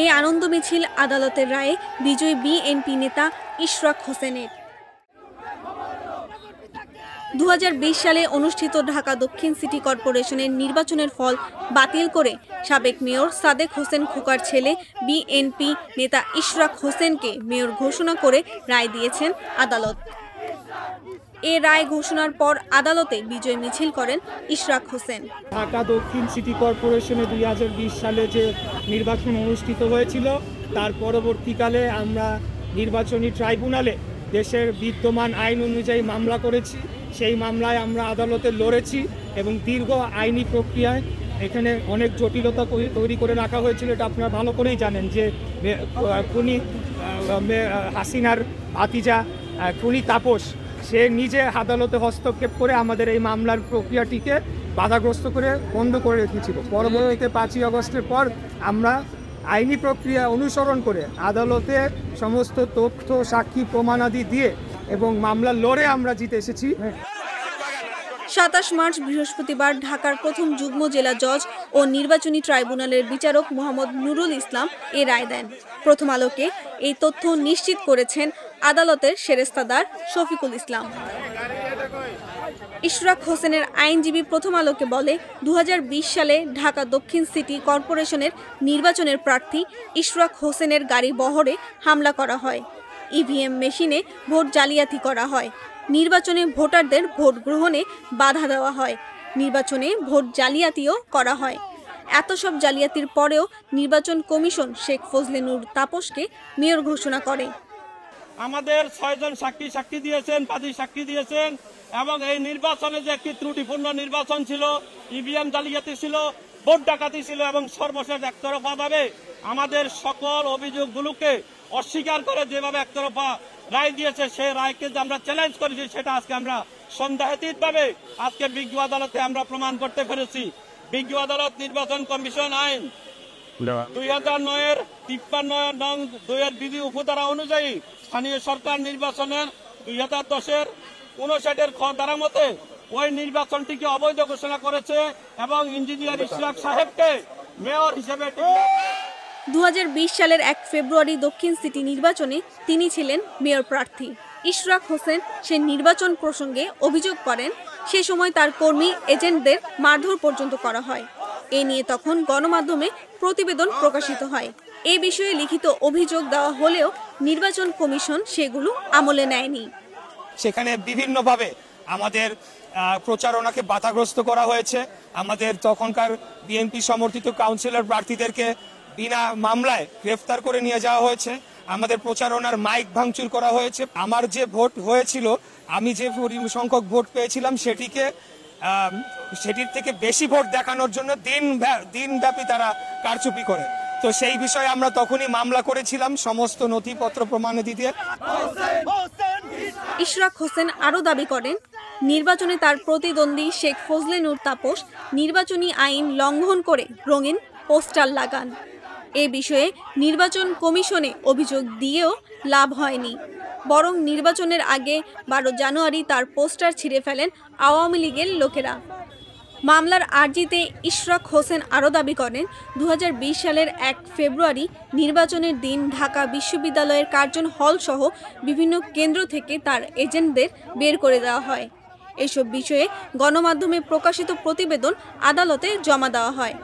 এই আনন্দ মিছিল আদালতের রায়ে বিজয়ী বিএনপি নেতা ইশরাক হোসেনের। 2020 সালে অনুষ্ঠিত ঢাকা দক্ষিণ সিটি কর্পোরেশনের নির্বাচনের ফল বাতিল করে সাবেক মেয়র সাদেক হোসেন খোকার ছেলে বিএনপি নেতা ইশরাক হোসেনকে মেয়র ঘোষণা করে রায় দিয়েছেন আদালত। এ রায় ঘোষণার পর আদালতে বিজয় মিছিল করেন ইশরাক হোসেন। ঢাকা দক্ষিণ সিটি কর্পোরেশনে 2020 সালে যে নির্বাচন অনুষ্ঠিত হয়েছিল তার পরবর্তীকালে আমরা নির্বাচনী ট্রাইব্যুনালে দেশের বিদ্যমান আইন অনুযায়ী মামলা করেছি। সেই মামলায় আমরা আদালতে লড়েছি এবং দীর্ঘ আইনি প্রক্রিয়ায় এখানে অনেক জটিলতা তৈরি করে রাখা হয়েছিল। এটা আপনারা ভালো করেই জানেন যে খুনি হাসিনার ভাতিজা খুনি তাপস সে নিজে আদালতে হস্তক্ষেপ করে আমাদের এই মামলার প্রক্রিয়াটিকে বাধাগ্রস্ত করে বন্ধ করে রেখেছিল। পরবর্তীতে 5ই আগস্টের পর আমরা আইনি প্রক্রিয়া অনুসরণ করে আদালতে সমস্ত তথ্য সাক্ষী প্রমাণাদি দিয়ে এবং মামলা লড়ে আমরা জিতে এসেছি। 27 মার্চ বৃহস্পতিবার ঢাকার প্রথম যুগ্ম জেলা জজ ও নির্বাচনী ট্রাইব্যুনালের বিচারক মোহাম্মদ নুরুল ইসলাম এ রায় দেন। প্রথম আলোকে এই তথ্য নিশ্চিত করেছেন আদালতের সেরেস্তাদার শফিকুল ইসলাম। ইশরাক হোসেনের আইনজীবী প্রথম আলোকে বলে, 2020 সালে ঢাকা দক্ষিণ সিটি কর্পোরেশনের নির্বাচনের প্রার্থী ইশরাক হোসেনের গাড়ি বহরে হামলা করা হয়। ইভিএম মেশিনে ভোট জালিয়াতি করা হয়। নির্বাচনে ভোটারদের ভোট গ্রহণে বাধা দেওয়া হয়। নির্বাচনে ভোট জালিয়াতিও করা হয়। এত সব জালিয়াতির পরেও নির্বাচন কমিশন শেখ ফজলে নূর তাপসকে মেয়র ঘোষণা করে। আমাদের 6 জন সাক্ষী দিয়েছেন, 5 সাক্ষী দিয়েছেন এবং এই নির্বাচনে যে একটি ত্রুটিপূর্ণ নির্বাচন ছিল, ইভিএম জালিয়াতি ছিল, ভোট ডাকাতি ছিল এবং সর্বশেষ একতরফাভাবে আমাদের সকল অভিযোগগুলোকে অস্বীকার করে যেভাবে একতরফা রায় দিয়েছে সেই রায়কে যে আমরা চ্যালেঞ্জ করেছি সেটা আজকে আমরা সন্দেহাতীতভাবে আজকে বিজ্ঞ আদালতে আমরা প্রমাণ করতে পেরেছি। বিজ্ঞ আদালত নির্বাচন কমিশন আইন 2009-এর 53 নং 2-এর বিধি উপধারা অনুযায়ী স্থানীয় সরকার নির্বাচনের 2010-এর 59-এর খ ধারা মতে ওই নির্বাচনটিকে অবৈধ ঘোষণা করেছে এবং ইঞ্জিনিয়ার ইশরাক সাহেবকে মেয়র হিসেবে 2020 সালের 1 ফেব্রুয়ারি দক্ষিণ সিটি নির্বাচনে তিনি ছিলেন মেয়র প্রার্থী। ইশরাক হোসেন সে নির্বাচন প্রসঙ্গে অভিযোগ করেন, সে সময় তার কর্মী এজেন্টদের মারধর পর্যন্ত করা হয়। এ নিয়ে তখন গণমাধ্যমে প্রতিবেদন প্রকাশিত হয়। এই বিষয়ে লিখিত অভিযোগ দেওয়া হলেও নির্বাচন কমিশন সেগুলো আমলে নেয়নি। সেখানে বিভিন্নভাবে আমাদের প্রচারণাকে বাধাগ্রস্ত করা হয়েছে। আমাদের তখনকার বিএনপি সমর্থিত কাউন্সিলর প্রার্থীদেরকে বিনা মামলায় গ্রেফতার করে নিয়ে যাওয়া হয়েছে। আমাদের প্রচারণার মাইক ভাঙচুর করা হয়েছে। আমার যে ভোট হয়েছিল, আমি যে সংখ্যক ভোট পেয়েছিলাম সেটির থেকে বেশি ভোট দেখানোর জন্য দিনব্যাপী তারা কারচুপি করে। তো সেই বিষয়ে আমরা তখনই মামলা করেছিলাম সমস্ত নথিপত্র প্রমাণাদি দিয়ে। ইশরাক হোসেন আরও দাবি করেন, নির্বাচনে তার প্রতিদ্বন্দ্বী শেখ ফজলে নূর তাপস নির্বাচনী আইন লঙ্ঘন করে রঙিন পোস্টার লাগান। এ বিষয়ে নির্বাচন কমিশনে অভিযোগ দিয়েও লাভ হয়নি, বরং নির্বাচনের আগে 12 জানুয়ারি তার পোস্টার ছিঁড়ে ফেলেন আওয়ামী লীগের লোকেরা। মামলার আর্জিতে ইশরাক হোসেন আরও দাবি করেন, 2020 সালের 1 ফেব্রুয়ারি নির্বাচনের দিন ঢাকা বিশ্ববিদ্যালয়ের কার্জন হল সহ বিভিন্ন কেন্দ্র থেকে তার এজেন্টদের বের করে দেওয়া হয়। এসব বিষয়ে গণমাধ্যমে প্রকাশিত প্রতিবেদন আদালতে জমা দেওয়া হয়।